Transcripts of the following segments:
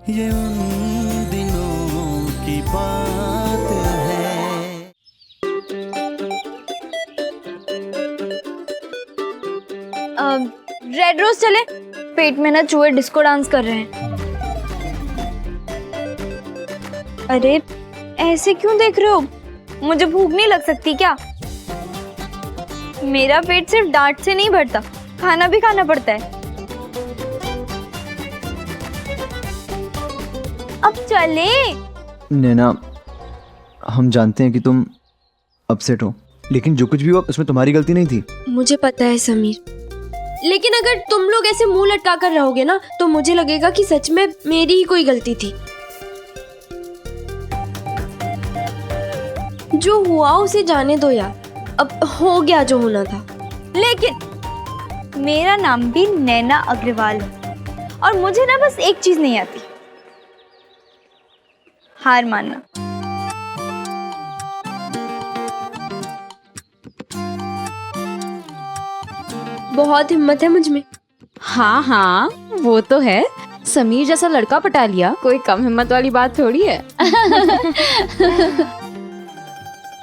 ये उन दिनों की बात है। रेड रोज चले, पेट में ना चूहे डिस्को डांस कर रहे हैं। अरे ऐसे क्यों देख रहे हो? मुझे भूख नहीं लग सकती क्या? मेरा पेट सिर्फ डांट से नहीं भरता, खाना भी खाना पड़ता है। अब चले। नैना, हम जानते हैं कि तुम अपसेट हो, लेकिन जो कुछ भी हुआ उसमें तुम्हारी गलती नहीं थी। मुझे पता है समीर, लेकिन अगर तुम लोग ऐसे मुंह लटका कर रहोगे ना तो मुझे लगेगा कि सच में मेरी ही कोई गलती थी। जो हुआ उसे जाने दो यार, अब हो गया जो होना था। लेकिन मेरा नाम भी नैना अग्रवाल है और मुझे ना बस एक चीज नहीं आती, हार मानना। बहुत हिम्मत है मुझ में। हाँ हाँ, वो तो है। समीर जैसा लड़का पटा लिया, कोई कम हिम्मत वाली बात थोड़ी है।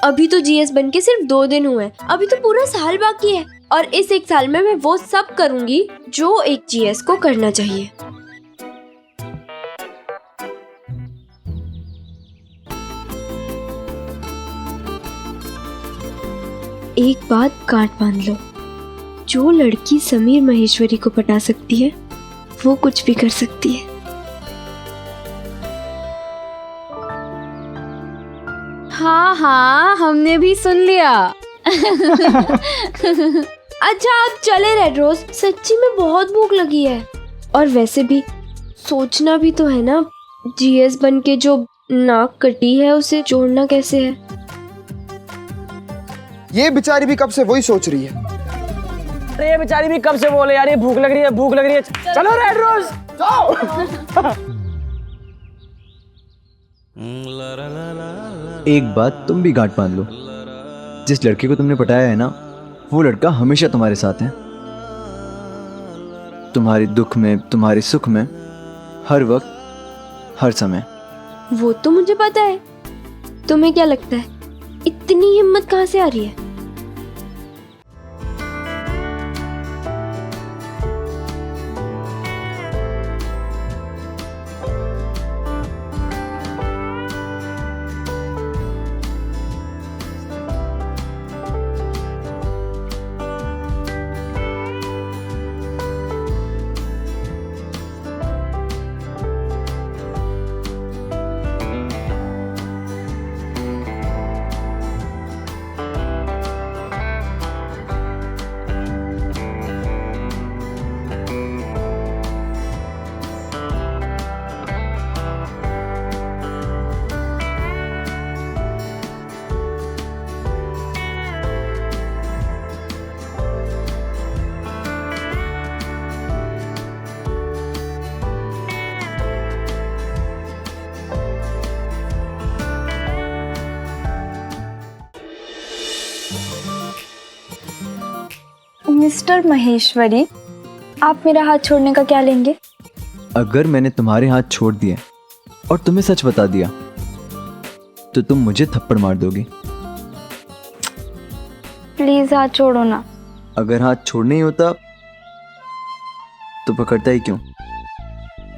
अभी तो जीएस बन के सिर्फ 2 दिन हुए हैं, अभी तो पूरा साल बाकी है और इस 1 साल में मैं वो सब करूंगी जो एक जीएस को करना चाहिए। एक बात गांठ बांध लो, जो लड़की समीर महेश्वरी को पटा सकती है वो कुछ भी कर सकती है। हाँ हाँ, हमने भी सुन लिया। अच्छा आप चले रेड रोज, सच्ची में बहुत भूख लगी है। और वैसे भी सोचना भी तो है ना, जीएस बन के जो नाक कटी है उसे जोड़ना कैसे है। ये बेचारी भी कब से वही सोच रही है। अरे ये बेचारी भी कब से बोले यार, ये भूख लग रही है, भूख लग रही है। चलो रेड रोज जाओ। एक बात तुम भी गांठ बांध लो, जिस लड़के को तुमने पटाया है ना, वो लड़का हमेशा तुम्हारे साथ है। तुम्हारे दुख में, तुम्हारे सुख में, हर वक्त, हर समय। वो तो मुझे पता है। तुम्हें क्या लगता है इतनी हिम्मत कहाँ से आ रही है? मिस्टर महेश्वरी, आप मेरा हाथ छोड़ने का क्या लेंगे? अगर मैंने तुम्हारे हाथ छोड़ दिए और तुम्हें सच बता दिया तो तुम मुझे थप्पड़ मार दोगी। प्लीज हाथ छोड़ो ना। अगर हाथ छोड़ना ही होता तो पकड़ता ही क्यों?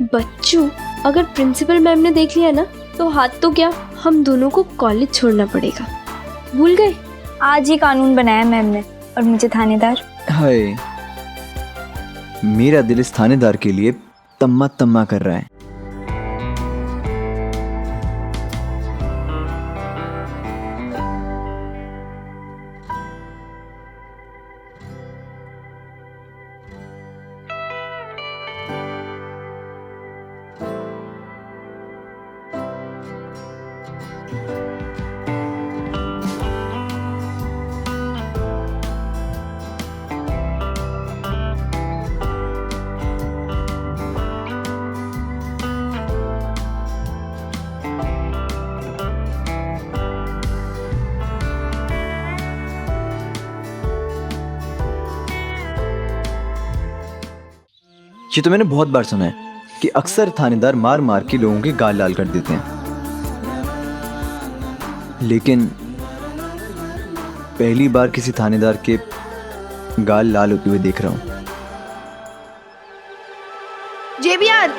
बच्चों, अगर प्रिंसिपल मैम ने देख लिया ना तो हाथ तो क्या, हम दोनों को कॉलेज छोड़ना पड़ेगा। भूल गए? आज ही कानून बनाया मैम ने और मुझे थानेदार। हाय, मेरा दिल इस थानेदार के लिए तम्मा तम्मा कर रहा है। ये तो मैंने बहुत बार सुना है, कि अक्सर थानेदार मार मार के लोगों के गाल लाल कर देते हैं, लेकिन पहली बार किसी थानेदार के गाल लाल होते हुए देख रहा हूं। जेबीआर,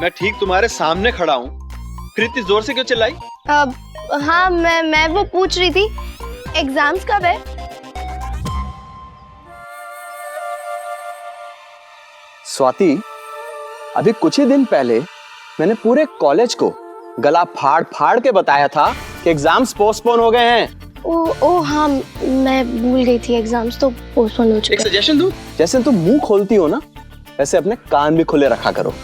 मैं ठीक तुम्हारे सामने खड़ा हूँ, फिर इतनी जोर से क्यों चिल्लाई? हाँ मैं वो पूछ रही थी एग्जाम्स कब है? स्वाति, अभी कुछ ही दिन पहले मैंने पूरे कॉलेज को गला फाड़ फाड़ के बताया था कि एग्जाम्स पोस्टपोन हो गए हैं। ओ हाँ, मैं भूल गई थी, एग्जाम्स तो पोस्टपोन हो चुके एक हैं। सजेशन दूं? जैसे तुम मुंह खोलती हो ना, वैसे अपने कान भी खुले रखा करो।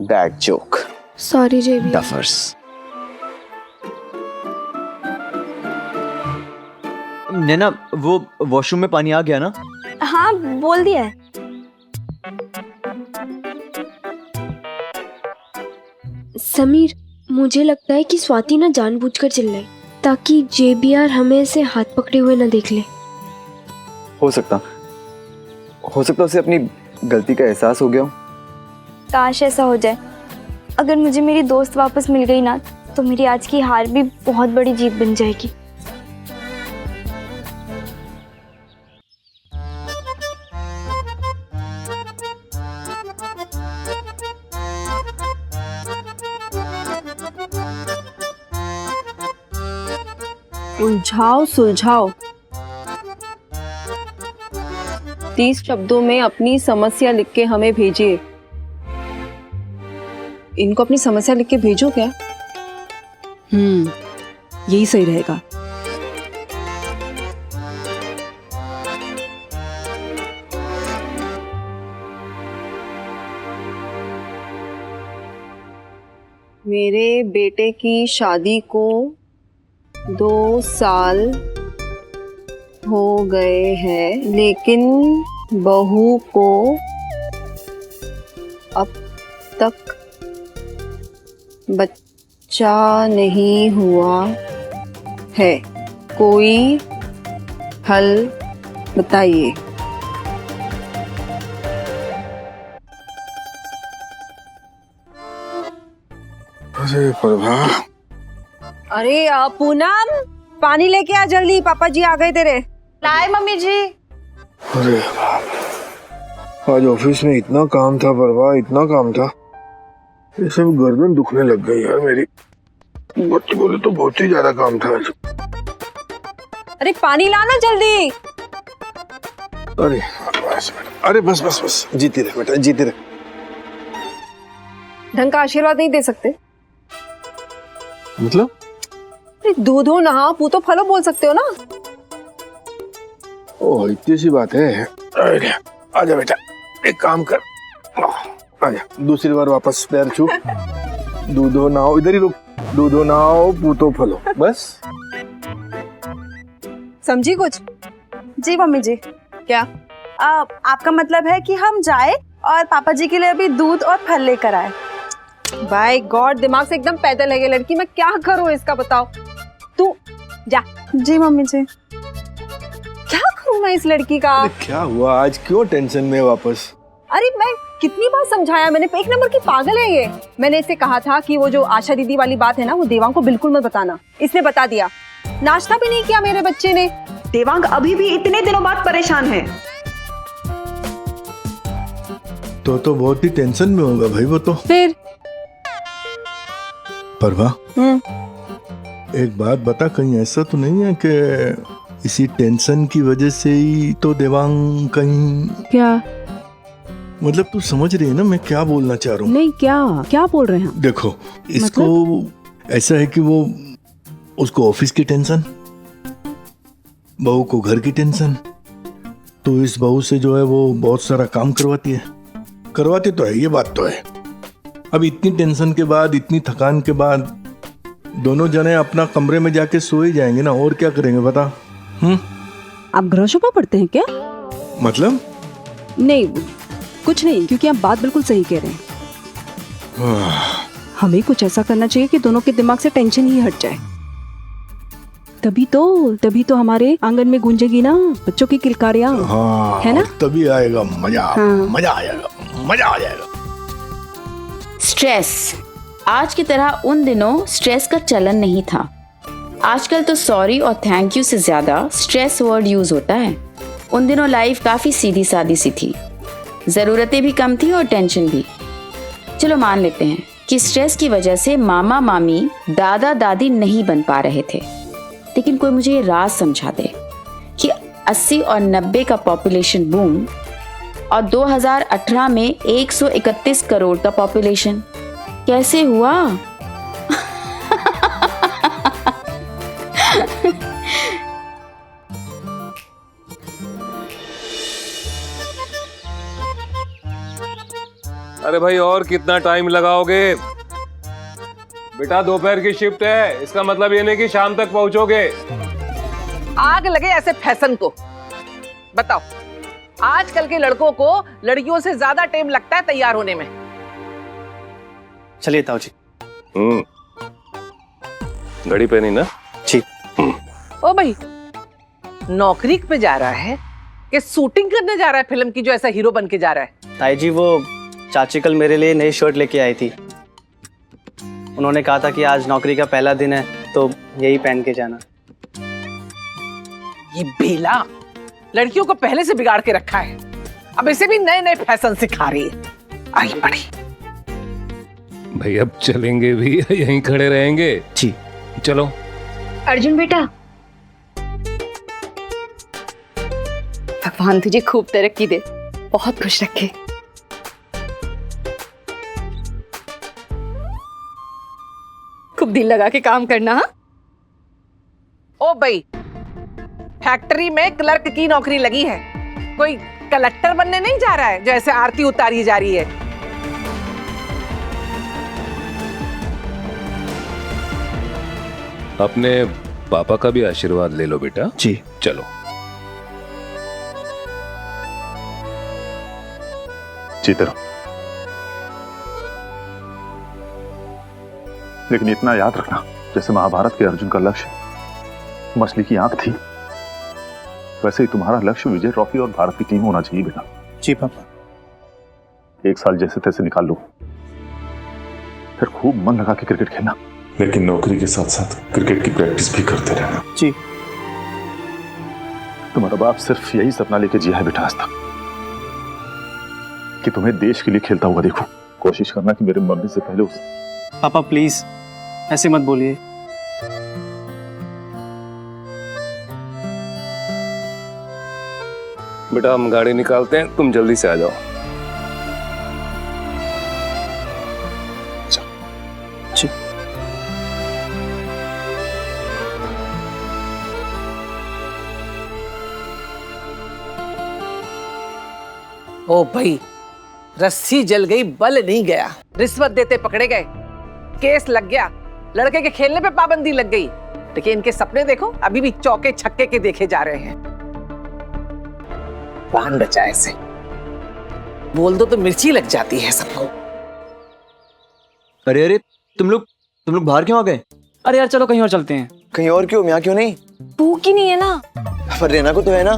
Bad joke. सॉरी जेबी। डफर्स। नैना, वो वॉशरूम में पानी आ गया ना? हाँ बोल दिया है। समीर, मुझे लगता है कि स्वाति ना जानबूझकर चिल्लाई ताकि जेबीआर हमें ऐसे हाथ पकड़े हुए ना देख ले। हो सकता उसे अपनी गलती का एहसास हो गया हो। काश ऐसा हो जाए। अगर मुझे मेरी दोस्त वापस मिल गई ना, तो मेरी आज की हार भी बहुत बड़ी जीत बन जाएगी। उलझाओ सुलझाओ, 30 शब्दों में अपनी समस्या लिख के हमें भेजिए। इनको अपनी समस्या लिख के भेजो क्या? यही सही रहेगा। मेरे बेटे की शादी को 2 साल हो गए हैं, लेकिन बहू को अब तक बच्चा नहीं हुआ है। कोई हल बताइए। अरे प्रभा, अरे पूनम, पानी लेके आ जल्दी, पापा जी आ गए तेरे। लाए मम्मी जी। अरे बाप, आज ऑफिस में इतना काम था प्रभा, इतना काम था, ये सब गर्दन दुखने लग गई यार मेरी। बच्चे बोले तो बहुत ही ज्यादा काम था आज। अरे पानी लाना जल्दी। अरे बस जीती रहे बेटा, जीती रहे। ढंग का आशीर्वाद नहीं दे सकते? मतलब? दूध हो नहा पू तो फलो बोल सकते हो ना। ओह, इतनी सी बात है। आजा बेटा, एक काम कर, आजा, दूसरी बार वापस पैर छू। दूधो नहाओ, इधर ही रुक। दूधो नहाओ, पूतो फलो, बस। समझी कुछ? जी मम्मी जी। क्या? आपका मतलब है कि हम जाए और पापा जी के लिए अभी दूध और फल लेकर आए? बाय गॉड, दिमाग से एकदम पैदल है ये लड़की। मैं क्या करूं इसका, बताओ। तू जा। जी मम्मी जी। क्या करूं मैं इस लड़की का? क्या हुआ आज, क्यों टेंशन में वापस? अरे मैं कितनी बार समझाया मैंने, एक नंबर की पागल है ये। मैंने इसे कहा था कि वो जो आशा दीदी वाली बात है ना, वो देवांग को बिल्कुल मत बताना। इसने बता दिया। नाश्ता भी नहीं किया मेरे बच्चे ने। देवांग अभी भी इतने दिनों बाद परेशान है। तो बहुत ही टेंशन में होगा भाई वो तो। फिर परवा, एक बात बता, कहीं ऐसा तो नहीं है कि इसी टेंशन की वजह से ही तो देवांग कहीं? क्या मतलब तू समझ रही है ना मैं क्या बोलना चाह रहा हूँ? नहीं, क्या बोल रहे हैं? देखो, इसको ऐसा है कि वो, उसको ऑफिस की टेंशन, बहू को घर की टेंशन, तो इस बहू से जो है वो बहुत सारा काम करवाती तो है, ये बात तो है। अब इतनी टेंशन के बाद, इतनी थकान के बाद दोनों जने अपना कमरे में जाके सो ही जाएंगे ना, और क्या करेंगे बता? आप ग्रह शोभा पढ़ते हैं क्या? मतलब? नहीं कुछ नहीं, क्योंकि आप बात बिल्कुल सही कह रहे हैं। हमें कुछ ऐसा करना चाहिए कि दोनों के दिमाग से टेंशन ही हट जाए। तभी तो हमारे आंगन में गूंजेगी ना बच्चों की किलकारियाँ। हाँ है ना? तभी आएगा मजा। हाँ। मजा आ जाएगा, मजा आ जाएगा। स्ट्रेस। आज की तरह उन दिनों स्ट्रेस का चलन नहीं था। आजकल तो सॉरी और थैंक यू से ज्यादा स्ट्रेस वर्ड यूज होता है। उन दिनों लाइफ काफी सीधी सादी सी थी, जरूरतें भी कम थी और टेंशन भी। चलो मान लेते हैं कि स्ट्रेस की वजह से मामा मामी दादा दादी नहीं बन पा रहे थे, लेकिन कोई मुझे ये राज समझा दे कि 80 और 90 का पॉपुलेशन बूम और 2018 में 131 करोड़ का पॉपुलेशन कैसे हुआ? अरे भाई और कितना टाइम लगाओगे? बेटा दोपहर की शिफ्ट है, इसका मतलब ये नहीं कि शाम तक पहुंचोगे। आग लगे ऐसे फैशन को। बताओ, आजकल के लड़कों को लड़कियों से ज्यादा टाइम लगता है तैयार होने में। चलिए ताऊ जी। घड़ी पहनी ना? जी। ओ भाई, नौकरी पे जा रहा है कि शूटिंग करने जा रहा है फिल्म की, जो ऐसा हीरो बन के जा रहा है? ताई जी, वो चाची कल मेरे लिए नई शर्ट लेके आई थी। उन्होंने कहा था कि आज नौकरी का पहला दिन है तो यही पहन के जाना। ये बेला लड़कियों को पहले से बिगाड़ के रखा है, अब इसे भी नए नए फैशन सिखा रही है। आई बड़ी भाई अब चलेंगे भी या यहीं खड़े रहेंगे? जी चलो। अर्जुन बेटा, भगवान तुझे खूब तरक्की दे, बहुत खुश रखे। खूब दिल लगा के काम करना। हाँ? ओ भाई, फैक्ट्री में क्लर्क की नौकरी लगी है, कोई कलेक्टर बनने नहीं जा रहा है जो ऐसे आरती उतारी जा रही है। अपने पापा का भी आशीर्वाद ले लो बेटा। जी। चलो। जीते रहो, लेकिन इतना याद रखना, जैसे महाभारत के अर्जुन का लक्ष्य मछली की आंख थी, वैसे ही तुम्हारा लक्ष्य विजय ट्रॉफी और भारत की टीम होना चाहिए बेटा। जी पापा। 1 साल जैसे तैसे निकाल लो, फिर खूब मन लगा के क्रिकेट खेलना, लेकिन नौकरी के साथ साथ क्रिकेट की प्रैक्टिस भी करते रहना। जी। तुम्हारा बाप सिर्फ यही सपना लेके जिया है बेटा आज तक कि तुम्हें देश के लिए खेलता हुआ देखूं। कोशिश करना कि मेरे मरने से पहले उसे। पापा प्लीज ऐसे मत बोलिए। बेटा हम गाड़ी निकालते हैं, तुम जल्दी से आ जाओ। जी। ओ भाई, रस्सी जल गई बल नहीं गया, रिश्वत देते पकड़े गए, केस लग गया, लड़के के खेलने पे पाबंदी लग गई, लेकिन इनके सपने देखो अभी भी चौके छक्के के देखे जा रहे हैं। पान बचा ऐसे बोल दो तो मिर्ची लग जाती है सबको। अरे अरे तुम लोग बाहर क्यों आ गए? अरे यार चलो कहीं और चलते हैं। कहीं और क्यों? यहाँ क्यों नहीं? भूख ही नहीं है ना। पर रेना को तो है ना।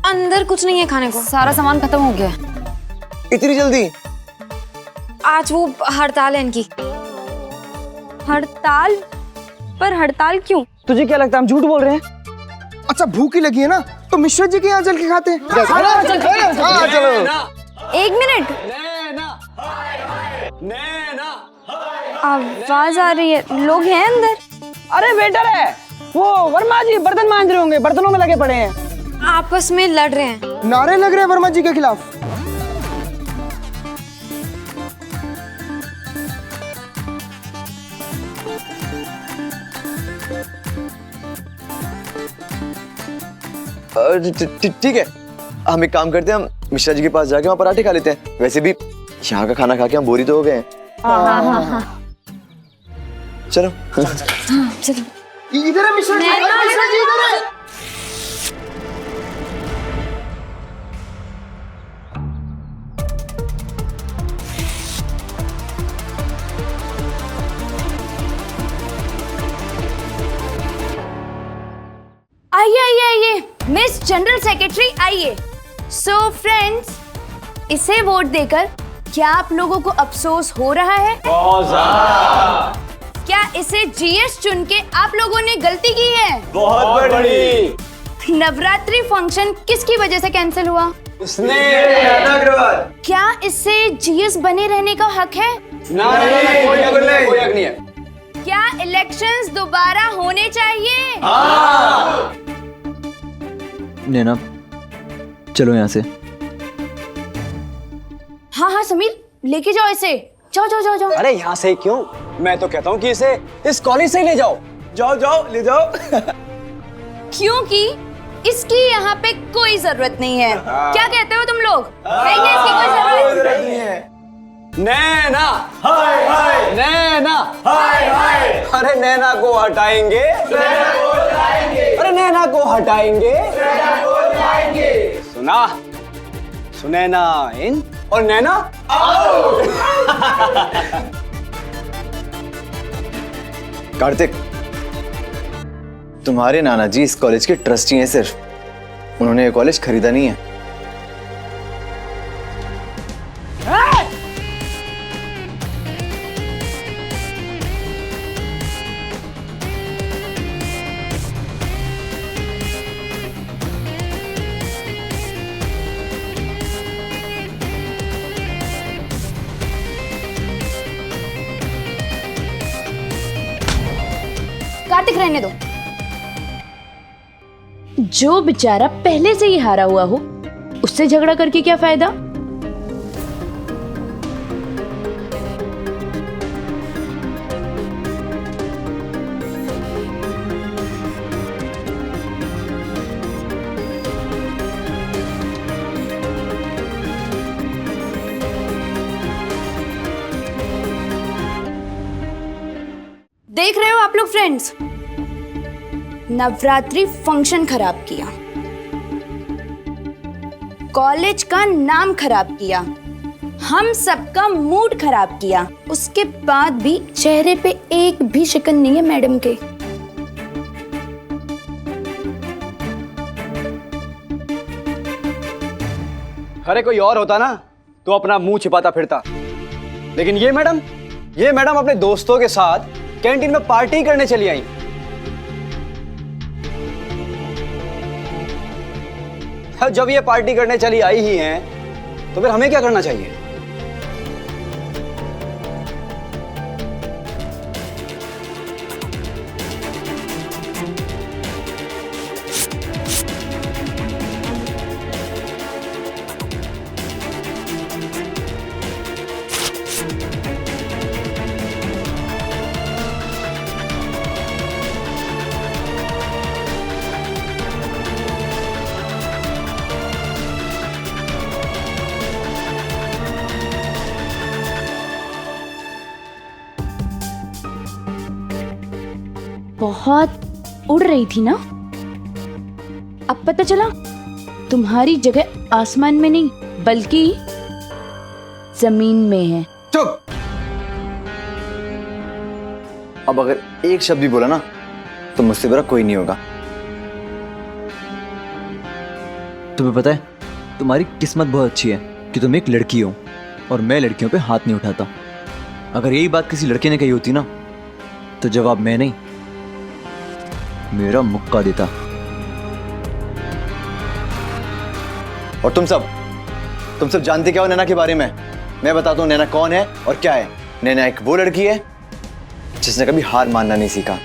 अंदर कुछ नहीं है खाने को, सारा सामान खत्म हो गया। इतनी जल्दी? आज वो हड़ताल है इनकी। हड़ताल? पर हड़ताल क्यों? तुझे क्या लगता है हम झूठ बोल रहे हैं? अच्छा भूख ही लगी है ना तो मिश्रा जी के यहाँ चल के खाते हैं। चलो। 1 मिनट, आवाज आ रही है, लोग हैं अंदर। अरे वेटर है वो, वर्मा जी बर्तन मांज रहे होंगे, बर्तनों में लगे पड़े हैं। आपस में लड़ रहे हैं, नारे लग रहे हैं वर्मा जी के खिलाफ। ठीक है, हम एक काम करते हैं, हम मिश्रा जी के पास जाके वहाँ पराठे खा लेते हैं। वैसे भी यहाँ का खाना खा के हम बोरी तो हो गए हैं। हाँ। चलो। चलो। इधर है मिश्रा जी, मिश्रा जी इधर है। मिस जनरल सेक्रेटरी आइए। सो फ्रेंड्स, इसे वोट देकर क्या आप लोगों को अफसोस हो रहा है? बहुत ज्यादा। क्या इसे जीएस चुन के आप लोगों ने गलती की है? बहुत बड़ी। नवरात्रि फंक्शन किसकी वजह से कैंसिल हुआ? उसने। क्या इससे जीएस बने रहने का हक है? नहीं, कोई हक नहीं है। क्या इलेक्शंस दोबारा होने चाहिए? नैना, चलो यहाँ से। हाँ हाँ समीर, लेके जाओ इसे। जाओ जाओ जाओ जाओ। अरे यहाँ से क्यों? मैं तो कहता हूँ कि इसे इस कॉलेज से ही ले जाओ। जाओ जाओ, ले जाओ। क्योंकि इसकी यहाँ पे कोई जरूरत नहीं है। क्या कहते हो तुम लोग? है क्या इसकी कोई जरूरत नहीं है? नैना, हाय हाय। नैना, हाय हाय। अरे नैना को हटाएंगे, अरे नैना को हटाएंगे, सुना? सुनैना इन और नैना आउट। कार्तिक, तुम्हारे नाना जी इस कॉलेज के ट्रस्टी हैं सिर्फ, उन्होंने ये कॉलेज खरीदा नहीं है। कार्तिक, रहने दो। जो बेचारा पहले से ही हारा हुआ हो, उससे झगड़ा करके क्या फायदा? देख रहे हो आप लोग फ्रेंड्स, नवरात्रि फंक्शन खराब किया, कॉलेज का नाम खराब किया, हम सबका मूड खराब किया, उसके बाद भी चेहरे पे एक भी शिकन नहीं है मैडम के। अरे कोई और होता ना तो अपना मुंह छिपाता फिरता, लेकिन ये मैडम अपने दोस्तों के साथ कैंटीन में पार्टी करने चली आई। जब ये पार्टी करने चली आई ही हैं, तो फिर हमें क्या करना चाहिए? बहुत उड़ रही थी ना? अब पता चला तुम्हारी जगह आसमान में नहीं बल्कि जमीन में है। चुप! अब अगर एक शब्द भी बोला ना तो मुझसे बुरा कोई नहीं होगा। तुम्हें पता है, तुम्हारी किस्मत बहुत अच्छी है कि तुम एक लड़की हो और मैं लड़कियों पे हाथ नहीं उठाता। अगर यही बात किसी लड़के ने कही होती ना तो जवाब मैं नहीं, मेरा मुक्का देता। और तुम सब जानते क्या हो नैना के बारे में? मैं बताता हूँ नैना कौन है और क्या है। नैना एक वो लड़की है जिसने कभी हार मानना नहीं सीखा।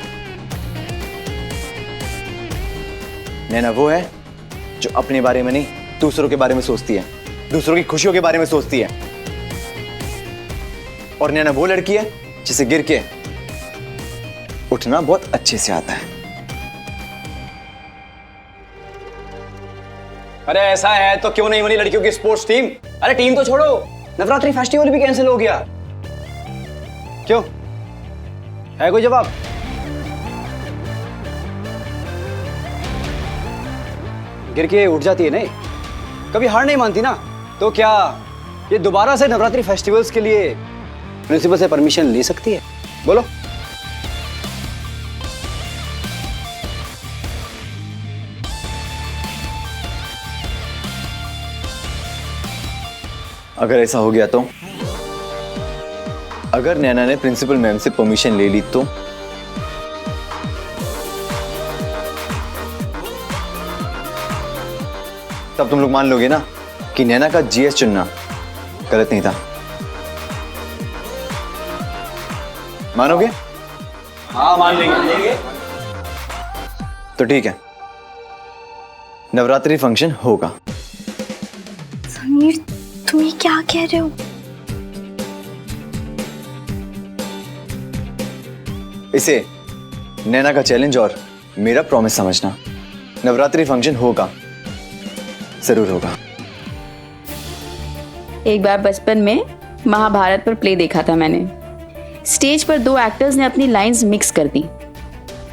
नैना वो है जो अपने बारे में नहीं दूसरों के बारे में सोचती है, दूसरों की खुशियों के बारे में सोचती है। और नैना वो लड़की है जिसे गिर के उठना बहुत अच्छे से आता है। अरे ऐसा है तो क्यों नहीं बनी लड़कियों की स्पोर्ट्स टीम? अरे टीम तो छोड़ो, नवरात्रि फेस्टिवल भी कैंसिल हो गया। क्यों? है कोई जवाब? गिर के उठ जाती है नहीं, कभी हार नहीं मानती ना, तो क्या ये दोबारा से नवरात्रि फेस्टिवल्स के लिए प्रिंसिपल से परमिशन ले सकती है? बोलो। अगर ऐसा हो गया तो, अगर नैना ने प्रिंसिपल मैम से परमिशन ले ली तो, तब तुम लोग मान लोगे ना कि नैना का जीएस चुनना गलत नहीं था। मानोगे? हाँ मान लेंगे। तो ठीक है, नवरात्रि फंक्शन होगा। समीर, तुम ये क्या कह रहे हो? इसे नैना का चैलेंज और मेरा प्रॉमिस समझना। नवरात्रि फंक्शन होगा, जरूर होगा। एक बार बचपन में महाभारत पर प्ले देखा था मैंने। स्टेज पर दो एक्टर्स ने अपनी लाइंस मिक्स कर दी।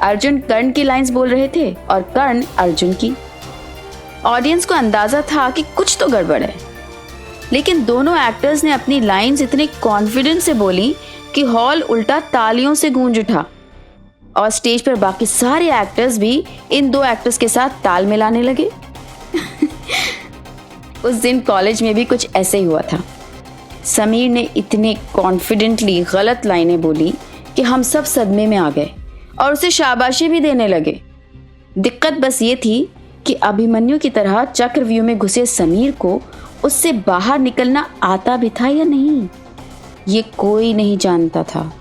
अर्जुन कर्ण की लाइंस बोल रहे थे और कर्ण अर्जुन की। ऑडियंस को अंदाजा था कि कुछ तो गड़बड़ है, लेकिन दोनों एक्टर्स ने अपनी लाइंस इतने कॉन्फिडेंस से बोली कि हॉल उल्टा तालियों से गूंज उठा और स्टेज पर बाकी सारे एक्टर्स भी इन दो एक्टर्स के साथ ताल मिलाने लगे। उस दिन कॉलेज में भी कुछ ऐसे ही हुआ था। समीर ने इतने कॉन्फिडेंटली गलत लाइनें बोली कि हम सब सदमे में आ गए और उसे शाबाशी भी देने लगे। दिक्कत बस ये थी कि अभिमन्यु की तरह चक्रव्यूह में घुसे समीर को उससे बाहर निकलना आता भी था या नहीं, ये कोई नहीं जानता था।